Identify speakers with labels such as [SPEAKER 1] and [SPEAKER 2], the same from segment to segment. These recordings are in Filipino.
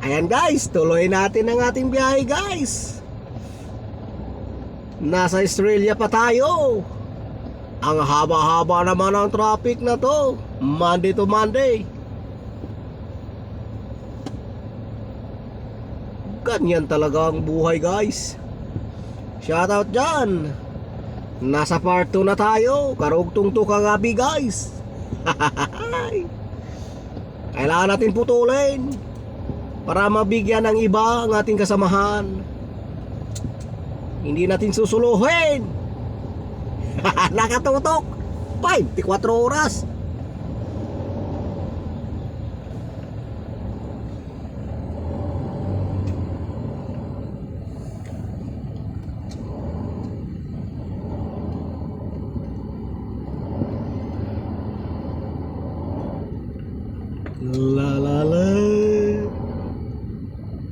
[SPEAKER 1] Ayan guys, tuloy natin ang ating biyahe guys. Nasa Australia pa tayo. Ang haba-haba naman ng traffic na to, Monday to Monday. Ganyan talaga ang buhay guys. Shoutout dyan. Nasa part 2 na tayo. Karugtong to kagabi guys. Kailangan natin putulin para mabigyan ng iba ang ating kasamahan. Hindi natin susuluhin. Nakatutok 24 oras. La la la.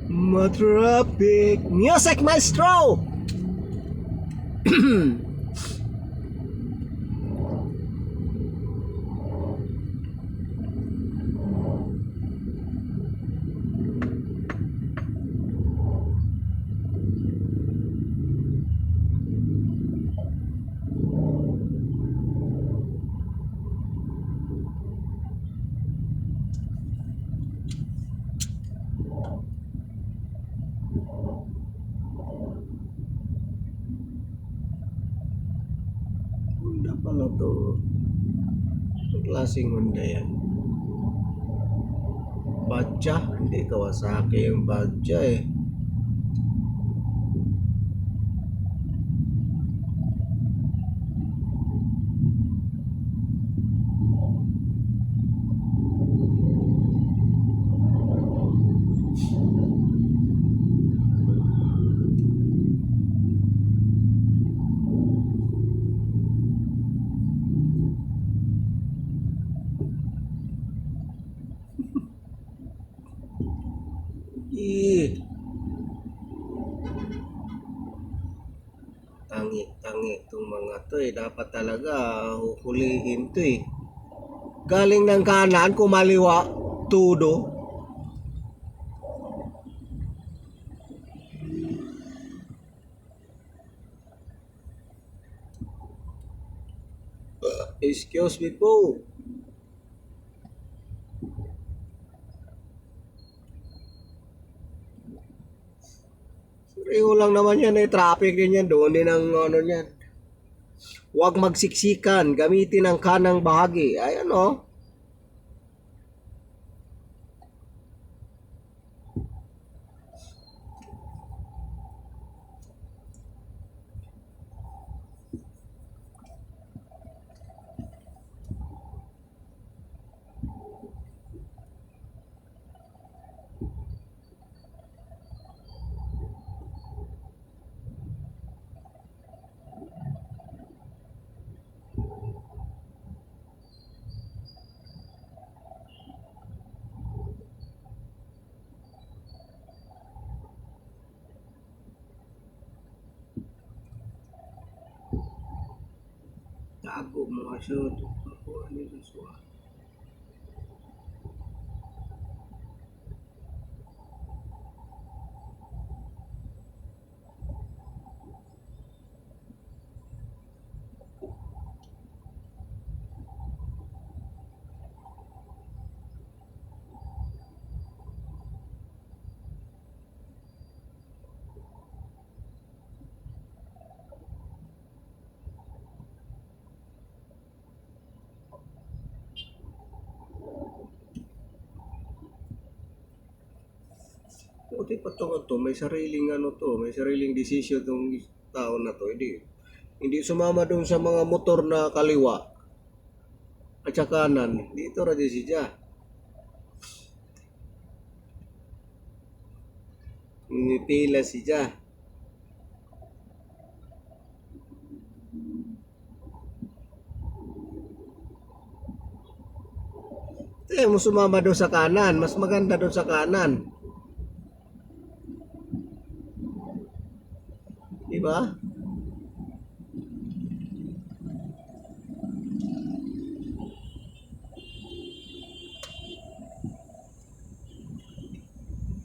[SPEAKER 1] Matraffic. Music maestro. Honda pala to. Ang klaseng Honda yan. Badja? Hindi, Kawasaki yung Badja eh. Tangi itong mga to eh. Dapat talaga huhulihin to eh. Galing ng kanan, kumaliwa, tudo. Excuse me po. Pareho lang naman yan eh. Traffic din yan. Doon din ang ano yan. Huwag magsiksikan. Gamitin ang kanang bahagi. Ayan o. Tago mga shoot. Ako ano yung suwa. Buti pa to, may sariling ano to, may sariling desisyon tong tao na to. Hindi sumama doon sa mga motor na kaliwa at sa kanan. Dito ra di siya. Pila siya. Mo sumama doon sa kanan, mas maganda doon sa kanan. Di ba?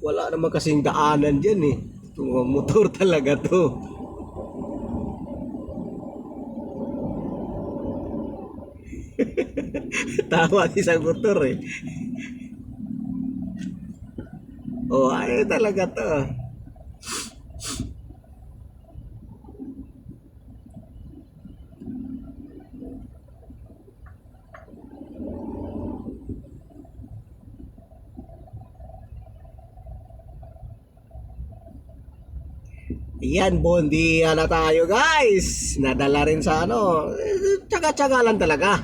[SPEAKER 1] Wala naman kasing daanan dyan eh. Itong mga motor talaga to. Tawa isang motor eh. Oh, ay talaga to. Yan, bondiya na tayo guys. Nadala rin sa ano. Tsaga-tsaga lang talaga.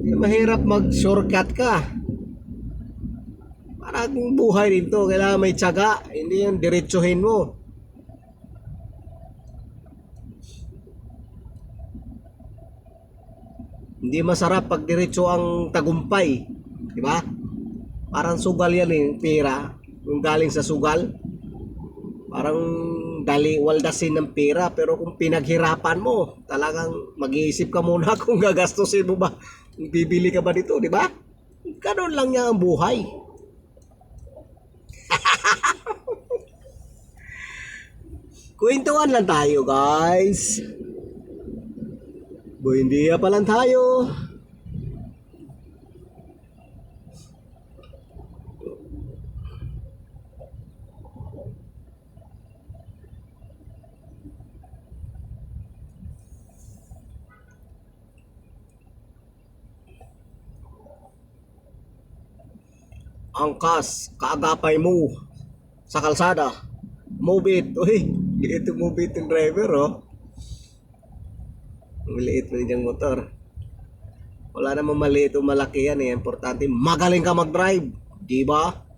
[SPEAKER 1] Mahirap mag-shortcut ka. Parang buhay rin to. Kailangan may tsaga. Hindi yung diretsuhin mo. Hindi masarap pag diretso ang tagumpay. Di ba? Parang sugal yan eh. Pera. Yung galing sa sugal. Parang waldasin ng pera, pero kung pinaghirapan mo, talagang mag-iisip ka muna kung gagastusin mo ba, kung bibili ka ba dito, di ba? Ganun lang niya ang buhay. Kwentuhan lang tayo, guys. Buendia pa lang tayo. Angkas, kaagapay mo sa kalsada. Move it. Uy, liit yung move it yung driver, oh. Maliit na yung motor. Wala namang maliit o malaki yan eh. Importante, magaling ka mag-drive. Di ba?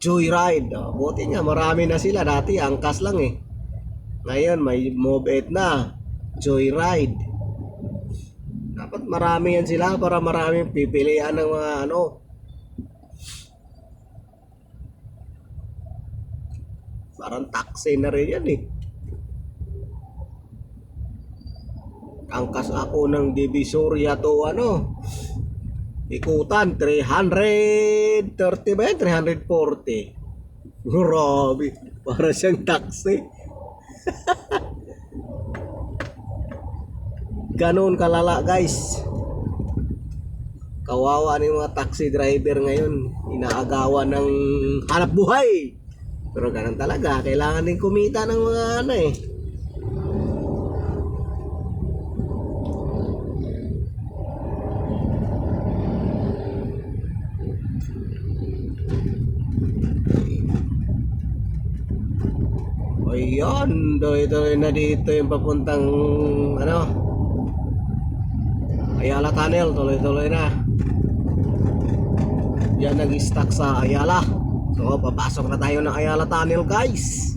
[SPEAKER 1] Joyride. Oh, buti nga, marami na sila. Dati, angkas lang eh. Ngayon, may Move It na. Joyride. Dapat marami yan sila para maraming pipilian ng mga ano. Parang taxi na rin yan eh. Angkas ako ng Divisoria to ano. Ikutan, 330 ba yan? 340. Grabe. Para siyang taxi. Ganon kalala guys. Kawawa ng mga taxi driver ngayon. Inaagawan ng hanap buhay. Pero ganon talaga. Kailangan din kumita ng mga ano eh. Ayan, tuloy-tuloy na dito yung papuntang ano, Ayala Tunnel, tuloy-tuloy na. Diyan nag-stuck sa Ayala. So, papasok na tayo ng Ayala Tunnel, guys.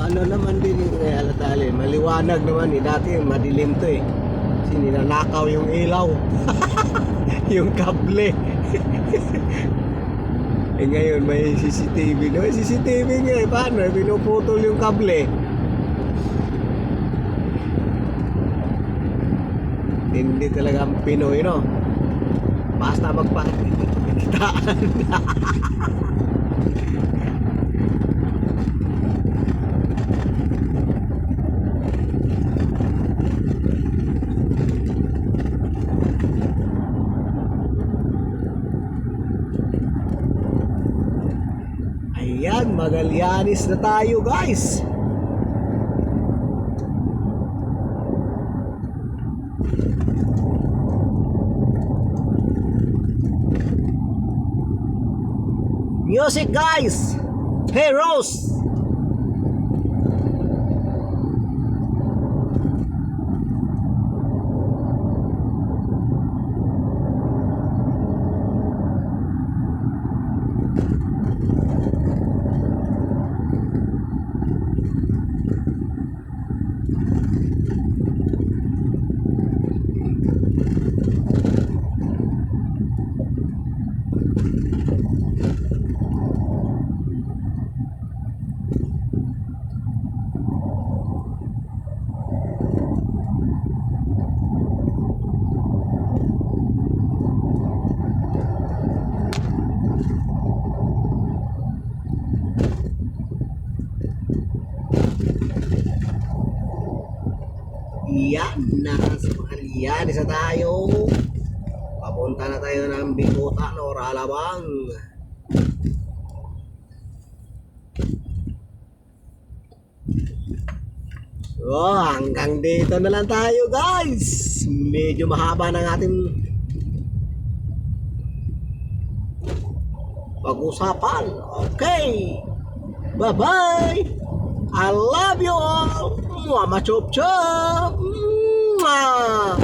[SPEAKER 1] Ano naman din yung Ayala Tunnel, maliwanag naman eh. Dati madilim to eh. Kasi ninanakaw yung ilaw. Yung kable. Eh ngayon may CCTV. No? May CCTV nga eh. Paano? Pinuputol yung kable. Hindi talaga ang Pinoy, no? Basta magpakitaan. Ayan, Magallanes na tayo guys. Music guys. Heroes. sa Pangalian, isa tayo. Papunta na tayo ng Bicota, Noralabang. Oh, hanggang dito na lang tayo guys. Medyo mahaba ng ating pag-usapan. Okay. Bye-bye. I love you all. Mama chop chop. Mwah.